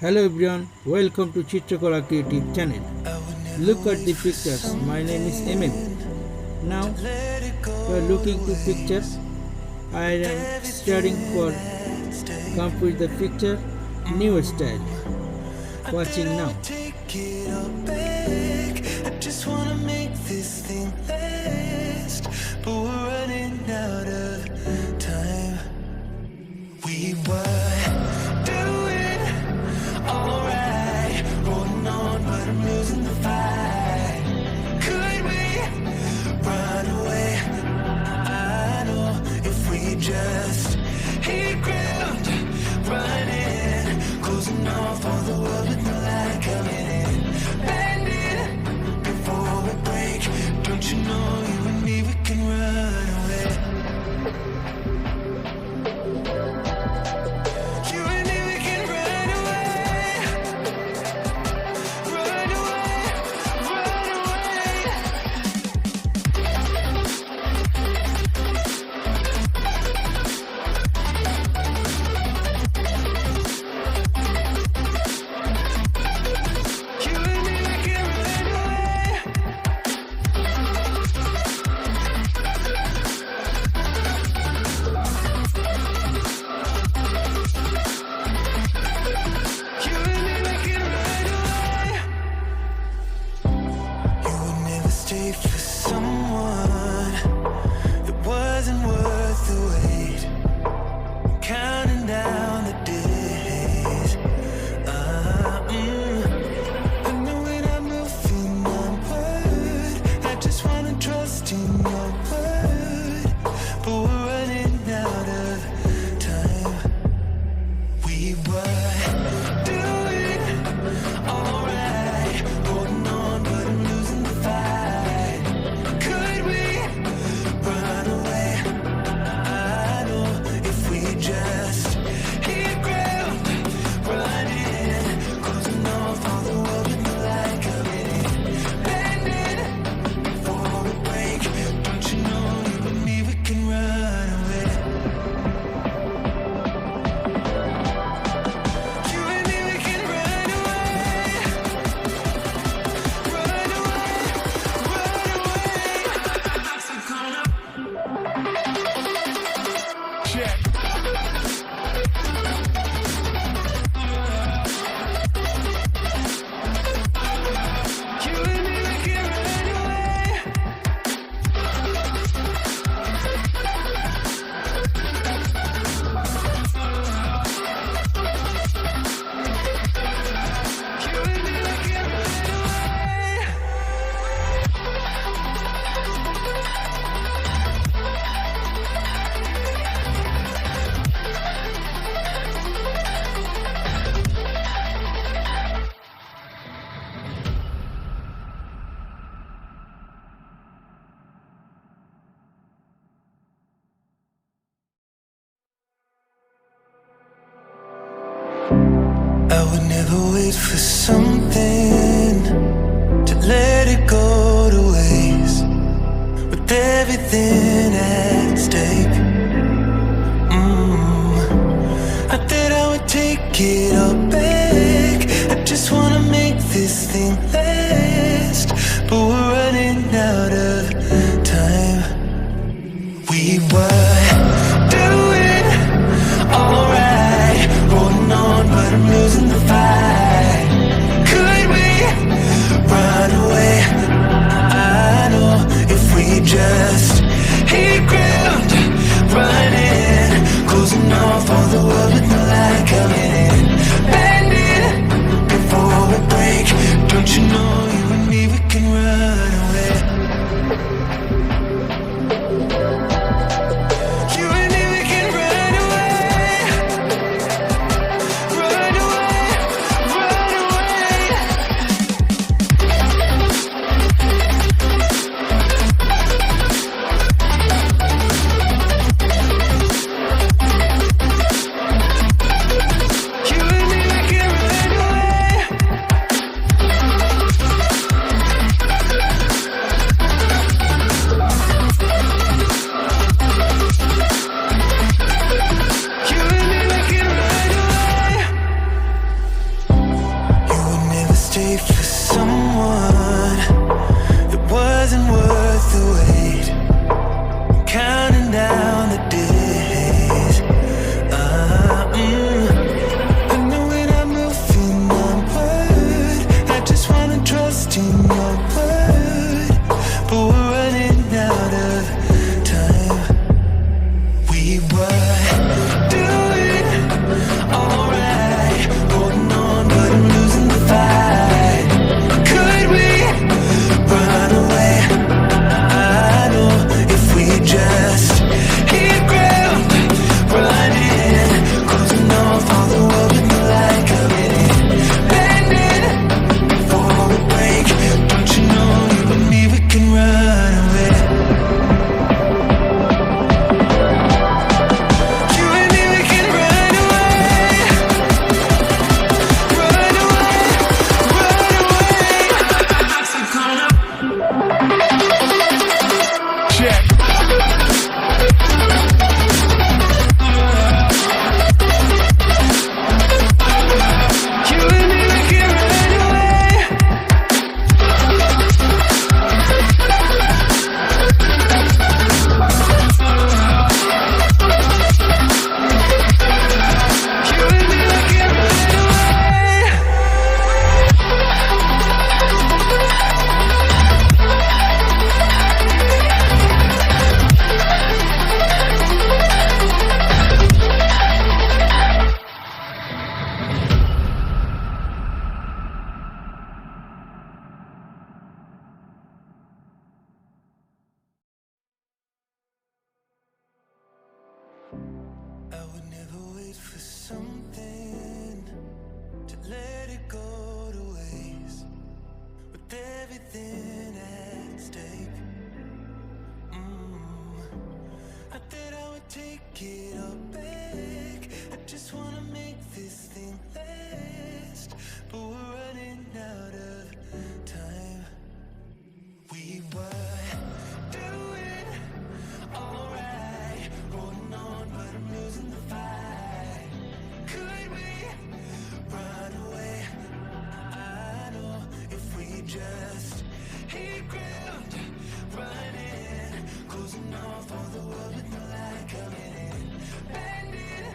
Hello everyone, welcome to Chitrakala Creative Channel. Look at the pictures. My name is Now, you are looking to pictures. I am studying for complete the picture new style. Watching now. I just wanna make this thing last, but we're running out of time. We were doing alright, rolling on, but I'm losing the fight. Could we run away? I know if we just hit ground, running, closing off all the world with no light coming in, bending before we break. Don't you know you and me, we can run away. You and me, we can run away. Run away, run away. You and me, we can run away. You and me, we can run away. You would never stay for someone that wasn't worth the wait. Counting down the days. I know when I'm moving onward, I just wanna trust in your word, but we're running out of time. We were doing alright, holding on, but I'm losing the fight. Could we run away? I know if we just hit ground, running, closing off all the world with no light coming in, bending before we break. Don't you know you and me, we can run away. You and me, we can run away. Run away, run away. Check. You and me, we can run away. You and me, we can run away. I would never wait for something to let it go to waste, with everything at stake. Not that I would take it all back, I just wanna make this thing last, but we're running out of time. We were doing alright, rolling on, but I'm losing the fight. Could we run away? I know if we just hit ground, running, closing off all the world with no light coming in, bending before we break. Don't you know you and me, we can run away. You and me, we can run away. Run away, stay for someone that wasn't worth the wait. Counting down the days. I know when I'm moving onward, I just wanna trust in your word, but we're running out of time. We were doing alright, holding on, but I'm losing the fight. Could we run away? I know if we just hit ground running, closing off all the world with the light coming in, bending before we break. Don't you know you and me, we can run away. You and me, we can run away. Run away, run away. So come on. Check. You and me, we can run away. You and me, we can run away. I would never wait for something to let it go to waste, with everything at stake. I thought I would take it all back. I just wanna make this thing last, but we're running out of time. We were doing alright, holding on, but I'm losing the fight. Could we run away? I know if we just hit ground running, closing off all the world with the light coming in, bending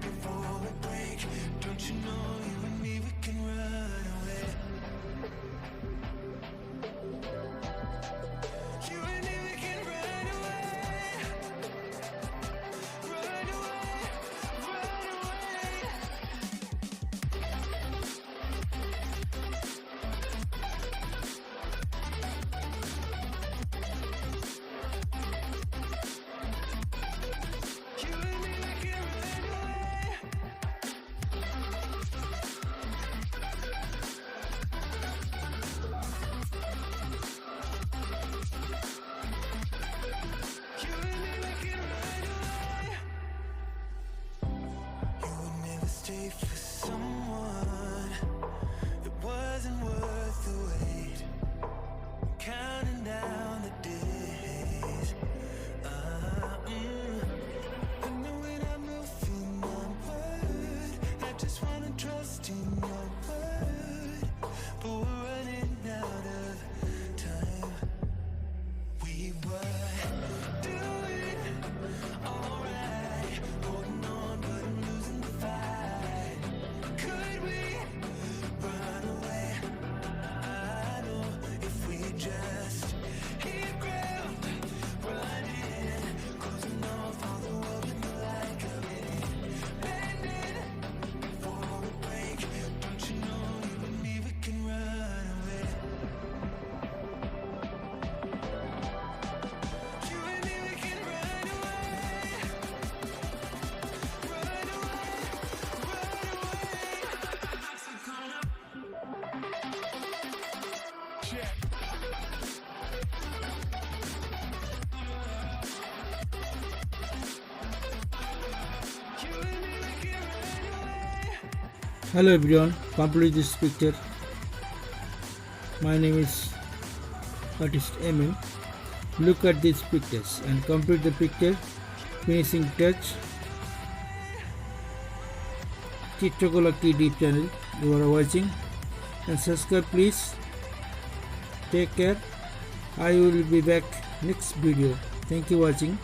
before we break. Don't you know you and me, we can run away. You and me, we can run away. Run away, run away. You and me, we can run away. You and me, we can run away. You would never stay for someone that wasn't worth the wait. Counting down the days. I know when I'm moving onward, I just wanna trust in your word, but we're running out of time. We were doing alright, holding on, but I'm losing the fight. Could we run away? I know if we just hit ground running, closing off all the world with the light coming in, bending before we break. Don't you know you and me, we can run away. You and me, we can run away. Run away, run away. So come on. Check. You and me, we can run away. Hello everyone, complete this picture. My name is artist Look at these pictures and complete the picture. Finishing touch. Chitrakala Creative channel you are watching. and subscribe please. Take care. I will be back next video. Thank you for watching.